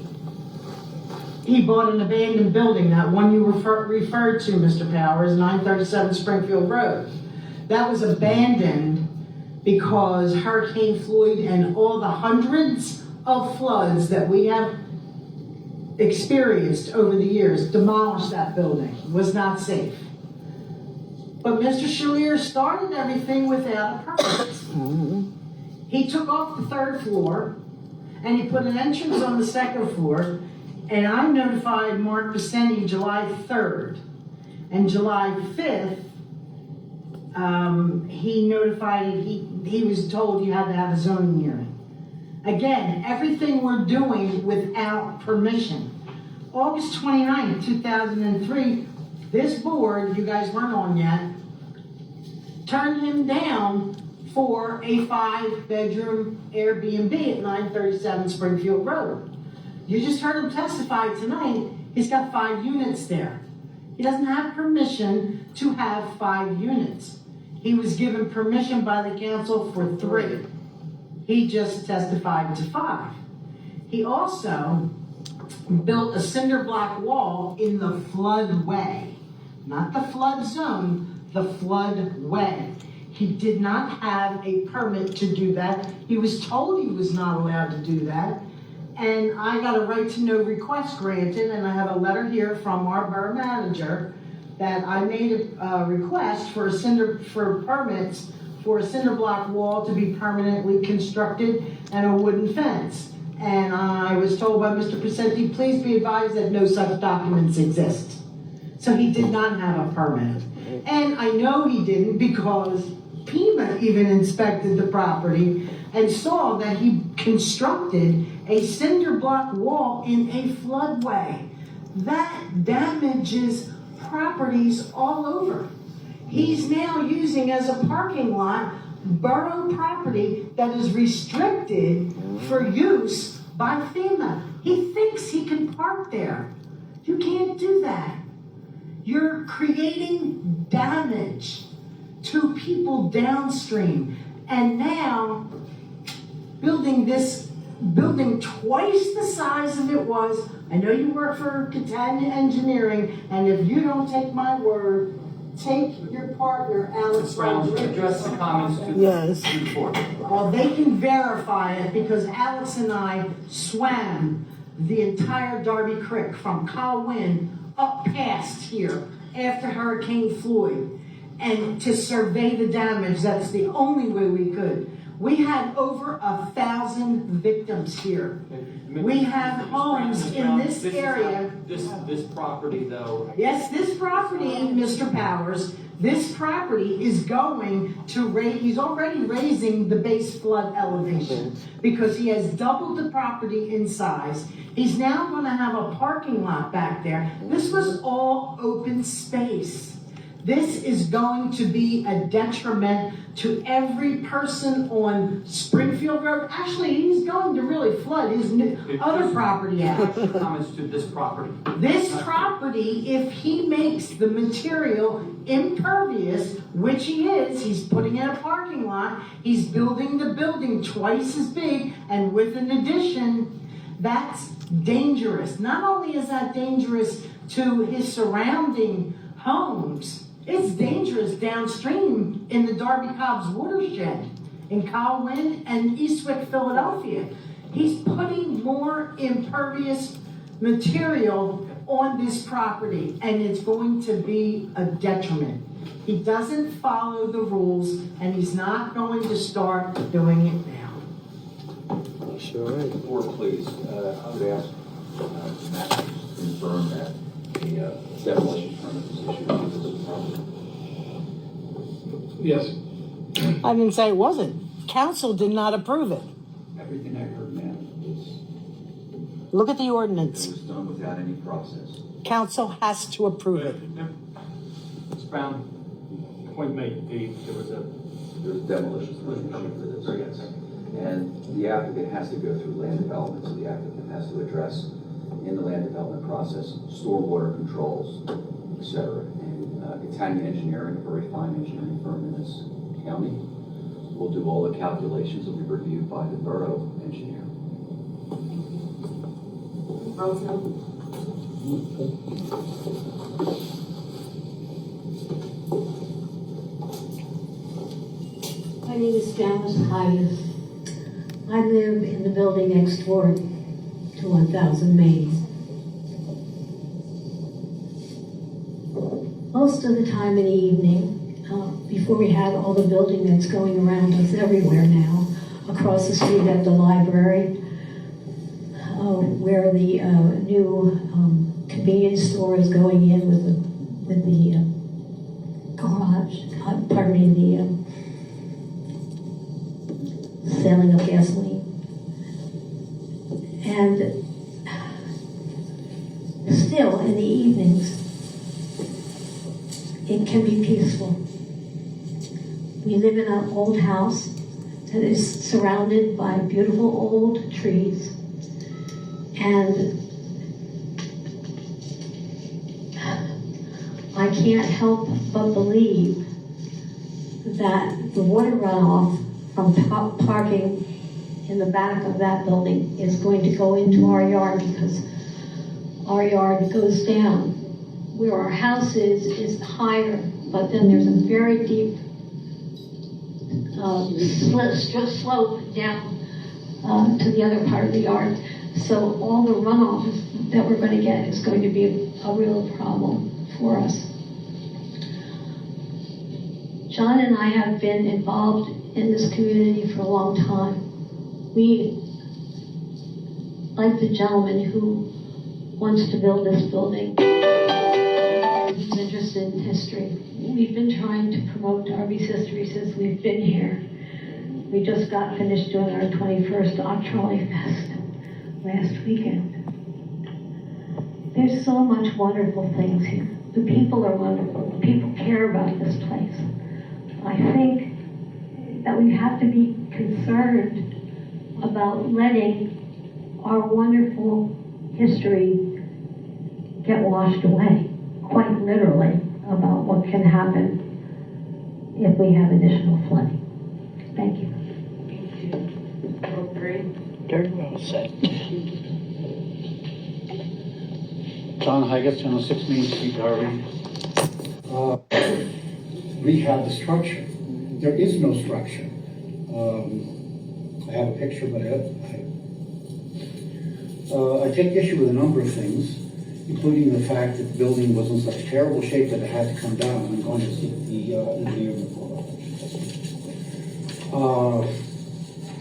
he bought an abandoned building, that one you referred to, Mr. Powers, 937 Springfield Road. That was abandoned because Hurricane Floyd and all the hundreds of floods that we have experienced over the years demolished that building. It was not safe. But Mr. Schullere started everything without a permit. He took off the 3rd floor and he put an entrance on the 2nd floor, and I notified Mark Vicente July 3rd. And July 5th, he notified, he was told you had to have a zoning hearing. Again, everything we're doing without permission. August 29th, 2003, this board, you guys weren't on yet, turned him down for a 5-bedroom Airbnb at 937 Springfield Road. You just heard him testify tonight. He's got 5 units there. He doesn't have permission to have 5 units. He was given permission by the council for 3. He just testified to 5. He also built a cinder block wall in the floodway, not the flood zone, the floodway. He did not have a permit to do that. He was told he was not allowed to do that. And I got a right to know request granted, and I have a letter here from our borough manager that I made a request for permits for a cinder block wall to be permanently constructed and a wooden fence. And I was told by Mr. Pacenti, please be advised that no such documents exist. So he did not have a permit. And I know he didn't because Pima even inspected the property and saw that he constructed a cinder block wall in a floodway. That damages properties all over. He's now using as a parking lot borough property that is restricted for use by FEMA. He thinks he can park there. You can't do that. You're creating damage to people downstream. And now, building twice the size of it was. I know you work for Catania Engineering, and if you don't take my word, take your partner, Alex Brown, Rodriguez. address the comments to Yes. the report. Well, they can verify it because Alex and I swam the entire Darby Creek from Colwyn up past here after Hurricane Floyd. And to survey the damage, that's the only way we could. We had over 1,000 victims here. We have homes in this area. This property, though. Yes, this property, Mr. Powers, this property is going to raise, he's already raising the base flood elevation because he has doubled the property in size. He's now going to have a parking lot back there. This was all open space. This is going to be a detriment to every person on Springfield Road. Actually, he's going to really flood his other property out. Comments to this property. This property, if he makes the material impervious, which he is, he's putting in a parking lot, he's building the building twice as big, and with an addition, that's dangerous. Not only is that dangerous to his surrounding homes, it's dangerous downstream in the Darby Cobb's watershed, in Colwyn and Eastwick, Philadelphia. He's putting more impervious material on this property, and it's going to be a detriment. He doesn't follow the rules, and he's not going to start doing it now. Sure. Board, please, I would ask Matt to confirm that the demolition permit was issued on this property. Yes. I didn't say it wasn't. Council did not approve it. Everything I heard, ma'am, was, Look at the it ordinance. was done without any process. Council has to approve it. Ms. Brown, point made, there was a. There's demolition permit for this, yes. And the applicant has to go through land development, so the applicant has to address in the land development process, stormwater controls, et cetera. And Italian Engineering, a very fine engineering firm in this county, will do all the calculations that will be reviewed by the borough engineer. My name is Janice Hyde. I live in the building next door to 1000 Main. Most of the time in the evening, before we had all the building that's going around us everywhere now, across the street at the library, where the new convenience store is going in with the garage, pardon me, the selling of gasoline. And still, in the evenings, it can be peaceful. We live in an old house that is surrounded by beautiful old trees. And I can't help but believe that the water runoff from parking in the back of that building is going to go into our yard, because our yard goes down. Where our house is higher, but then there's a very deep slope down to the other part of the yard. So all the runoff that we're going to get is going to be a real problem for us. John and I have been involved in this community for a long time. We, like the gentleman who wants to build this building, he's interested in history. We've been trying to promote Darby's history since we've been here. We just got finished doing our 21st Dog Trolley Fest last weekend. There's so much wonderful things here. The people are wonderful. The people care about this place. I think that we have to be concerned about letting our wonderful history get washed away, quite literally, about what can happen if we have additional flooding. Thank you. Very well said. John Higgins, 106 Main Street, Darby. Rehab the structure. There is no structure. I have a picture, but I take issue with a number of things, including the fact that the building was in such terrible shape that it had to come down. I'm going to seek the engineer report.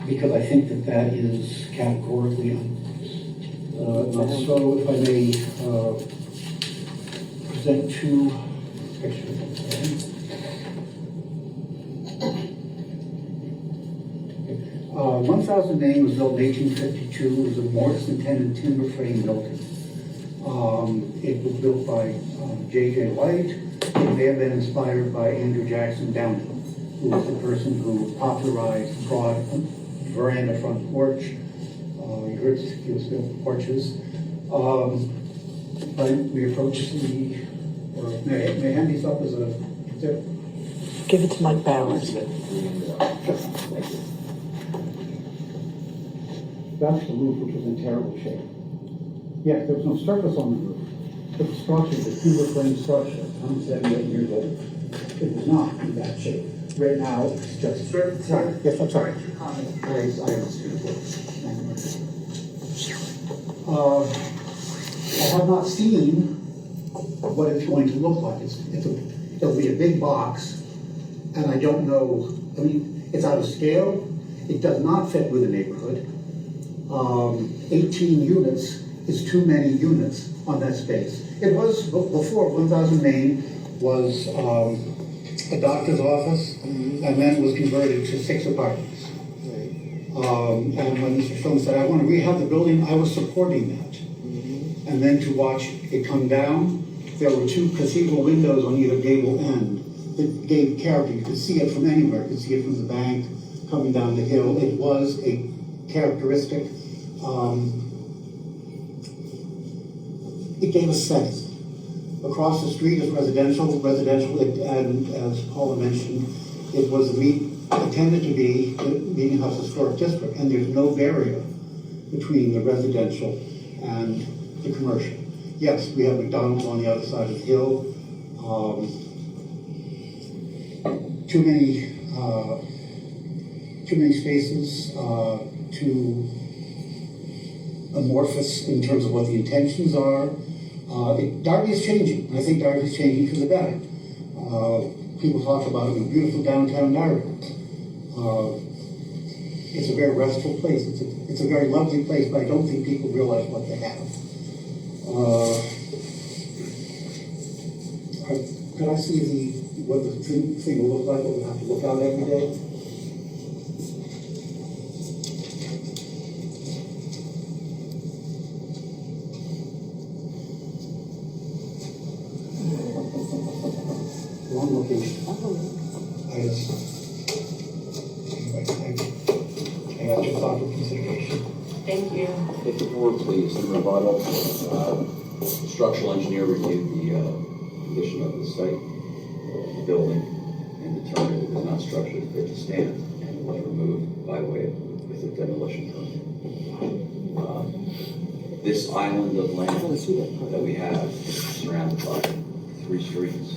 Because I think that that is categorically not so. If I may present two pictures. 1000 Main was built in 1852. It was a mortise and tenon timber frame building. It was built by J.J. White. It may have been inspired by Andrew Jackson Downton, who was the person who popularized broad veranda front porch. You heard steel porches. But we approached may I hand these up as a tip? Give it to Mike Bowers. That's the roof, which was in terrible shape. Yes, there was no surface on the roof, but the structure, the timber frame structure, I'm 78 years old. It was not in that shape. Right now, it's just. Sorry, yes, I'm sorry. I understand. Thank you. I have not seen what it's going to look like. It'll be a big box, and I don't know. I mean, it's out of scale. It does not fit with the neighborhood. 18 units is too many units on that space. It was, before 1000 Main was a doctor's office, and then it was converted to 6 apartments. And when Mr. Schullere said, I want to rehab the building, I was supporting that. And then to watch it come down, there were 2 cathedral windows on either gable end that gave character. You could see it from anywhere. You could see it from the bank, coming down the hill. It was a characteristic. It gave a sense. Across the street is residential, and as Paula mentioned, it was intended to be the Meeting House Historic District, and there's no barrier between the residential and the commercial. Yes, we have McDonald's on the other side of the hill. Too many spaces, too amorphous in terms of what the intentions are. Darby is changing, and I think Darby is changing for the better. People talk about a beautiful downtown Darby. It's a very restful place. It's a very lovely place, but I don't think people realize what they have. Could I see what the thing will look like? We'll have to look out every day. One location. Anyway, I have your thoughtful consideration. Thank you. If the board please, in rebuttal, structural engineer reviewed the condition of the site, the building, and determined it was not structurally fit to stand, and it was removed by way of with a demolition permit. This island of land that we have, surrounded by 3 streets,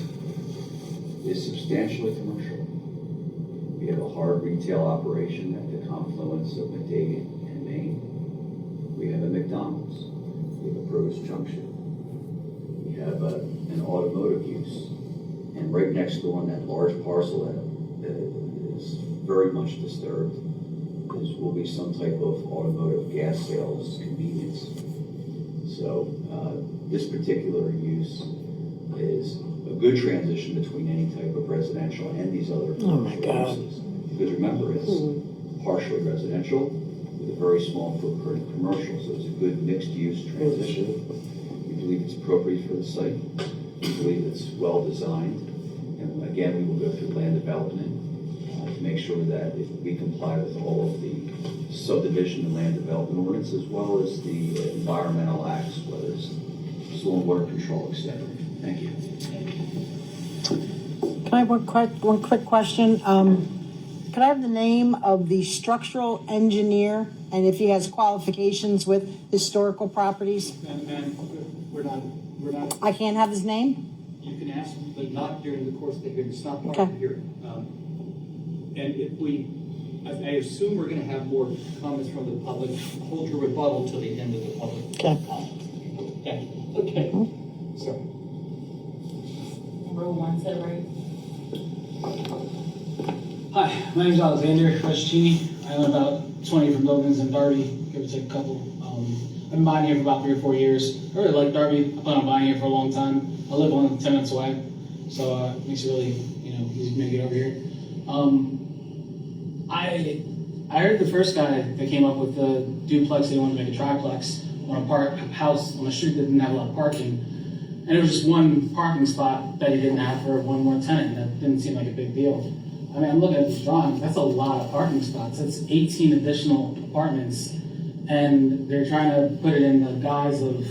is substantially commercial. We have a hard retail operation at the confluence of McDavid and Main. We have a McDonald's. We have a produce junction. We have an automotive use. And right next door on that large parcel that is very much disturbed will be some type of automotive gas sales convenience. So this particular use is a good transition between any type of residential and these other commercial uses. Because remember, it's partially residential with a very small footprint of commercial, so it's a good mixed-use transition. We believe it's appropriate for the site. We believe it's well-designed. And again, we will go through land development to make sure that we comply with all of the subdivision and land development ordinance, as well as the environmental acts, whether it's stormwater control, etc. Thank you. Can I have one quick question? Could I have the name of the structural engineer and if he has qualifications with historical properties? And we're not. I can't have his name? You can ask, but not during the course of the hearing. It's not part Okay. of the hearing. And if I assume we're going to have more comments from the public. Hold your rebuttal till the end of the public comment. Thank you. Okay. Sorry. Row 1, set right. Hi, my name's Alexander Quescini. I own about 20 different buildings in Darby, give or take a couple. I've been buying here for about 3 or 4 years. I really like Darby. I plan on buying here for a long time. I live 10 minutes away, so it makes it really, easy for me to get over here. I heard the first guy that came up with the duplex, they wanted to make a triplex. on a house on the street that didn't have a lot of parking. And it was just one parking spot that he didn't have for one more tenant. That didn't seem like a big deal. I mean, I'm looking at this drawing, that's a lot of parking spots. That's 18 additional apartments. And they're trying to put it in the guise of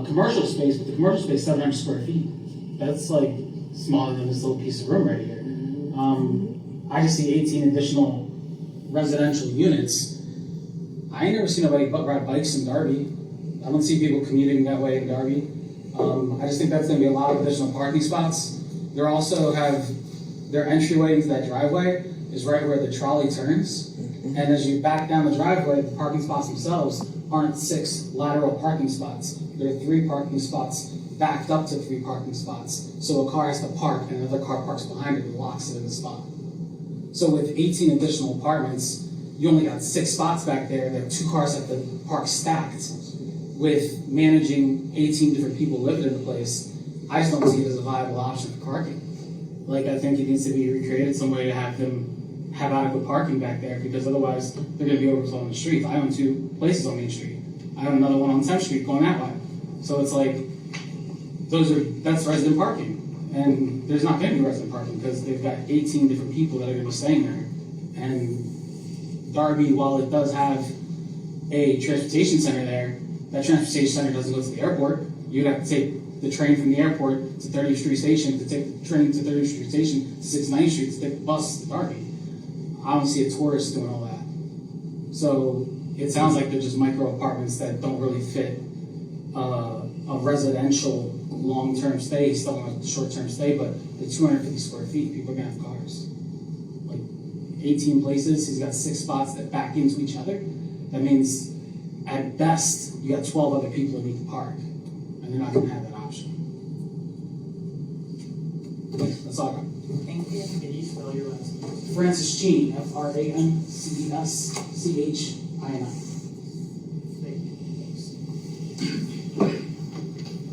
commercial space, but the commercial space is 700 square feet. That's like smaller than this little piece of room right here. I just see 18 additional residential units. I ain't never seen nobody ride bikes in Darby. I don't see people commuting that way in Darby. I just think that's gonna be a lot of additional parking spots. They also have their entryway into that driveway is right where the trolley turns. And as you back down the driveway, the parking spots themselves aren't 6 lateral parking spots. There are 3 parking spots backed up to 3 parking spots. So a car has to park and another car parks behind it and locks it in the spot. So with 18 additional apartments, you only got 6 spots back there. There are 2 cars have to park stacked. With managing 18 different people living in the place, I just don't see it as a viable option for parking. Like, I think it needs to be recreated some way to have them have adequate parking back there, because otherwise they're going to be overflowing the street. I own 2 places on Main Street. I own another one on 10th Street going that way. So it's like, that's resident parking. And there's not going to be resident parking because they've got 18 different people that are going to be staying there. And Darby, while it does have a transportation center there, that transportation center doesn't go to the airport. You'd have to take the train from the airport to 30th Street Station, to take the train to 30th Street Station, to 69th Street, to take the bus to Darby. I don't see a tourist doing all that. So it sounds like they're just micro apartments that don't really fit a residential long-term stay, still on a short-term stay, but the 250 square feet, people are gonna have cars. Like 18 places, he's got 6 spots that back into each other. That means at best, you got 12 other people that need to park, and they're not gonna have that option. That's all I got. Thank you. Can you spell your last name? Francis Chini, Franceschini.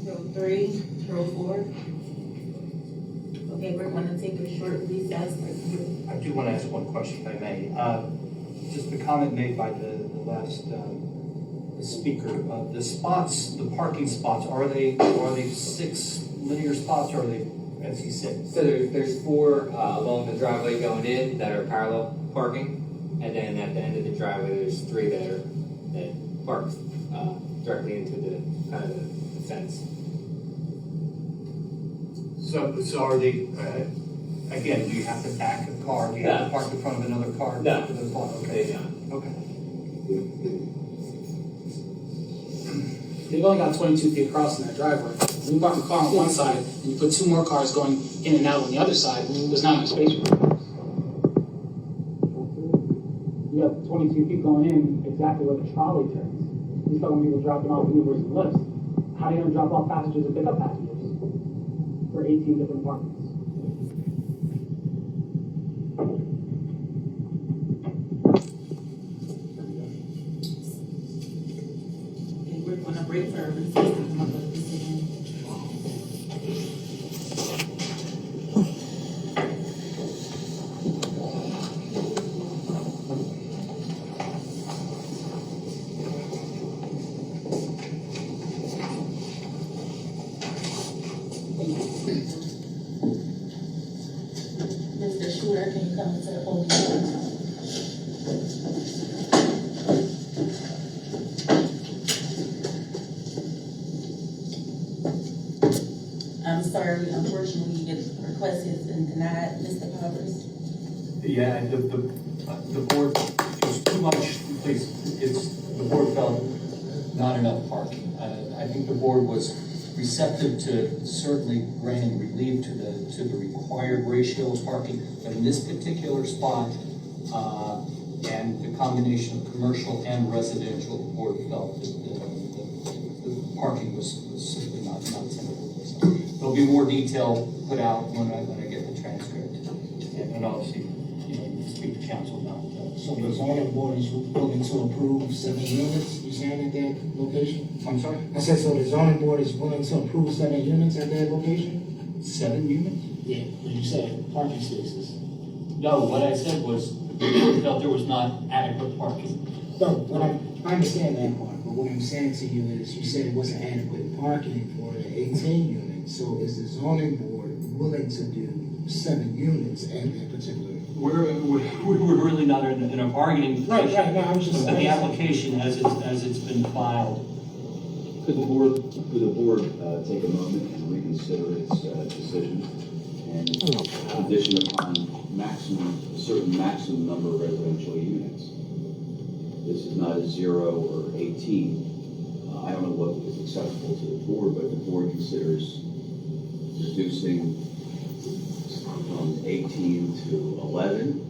Row 3, row 4. Okay, we're gonna take a short recess. I do want to ask one question, if I may. Just the comment made by the last speaker, the spots, the parking spots, are they 6 linear spots, or are they, as he said? So there's 4 along the driveway going in that are parallel parking, and then at the end of the driveway, there's 3 that park directly into the kind of the fence. So are they, again, do you have to back a car? Do you have to park in front of another car? No. For those lots? They Okay. don't. Okay. They've only got 22 feet across in that driveway. When you park a car on one side and you put 2 more cars going in and out on the other side, there's not enough space for cars. You have 22 feet going in exactly where the trolley turns. He's talking people dropping off Ubers and lifts. How do you drop off passengers and pick up passengers for 18 different apartments? Okay, we're gonna break for a recess and come up with a decision. Mr. Schullere, can you come into the podium? I'm sorry, unfortunately, your request has been denied, Mr. Powers. Yeah, the board is too much, the board felt not enough parking. I think the board was receptive to certainly granting relief to the required ratio of parking, but in this particular spot, and the combination of commercial and residential, the board felt that the parking was simply not tenable. So there'll be more detail put out when I get the transcript, and obviously, speak to council about that. So the zoning board is willing to approve 7 units, you saying at that location? I'm sorry? I said, so the zoning board is willing to approve 7 units at that location? 7 units? Yeah, you said parking spaces. No, what I said was, the board felt there was not adequate parking. No, I understand that part, But what I'm saying to you is, you said it wasn't adequate parking for the 18 units. So is the zoning board willing to do 7 units at that particular? We're really not in a bargaining position. Right, no, I'm just. But the application as it's been filed. Could the board take a moment and reconsider its decision and condition upon a certain maximum number of residential units? This is not a 0 or 18. I don't know what is acceptable to the board, but if the board considers reducing from 18 to 11,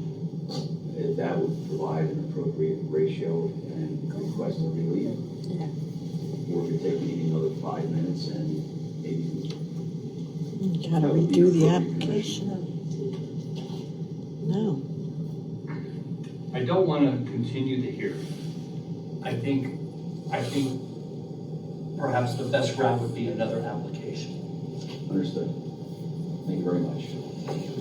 if that would provide an appropriate ratio and request a relief. Or we could take maybe another 5 minutes and maybe. Gotta redo the application. No. I don't want to continue the hearing. I think perhaps the best route would be another application. Understood. Thank you very much. Thank you.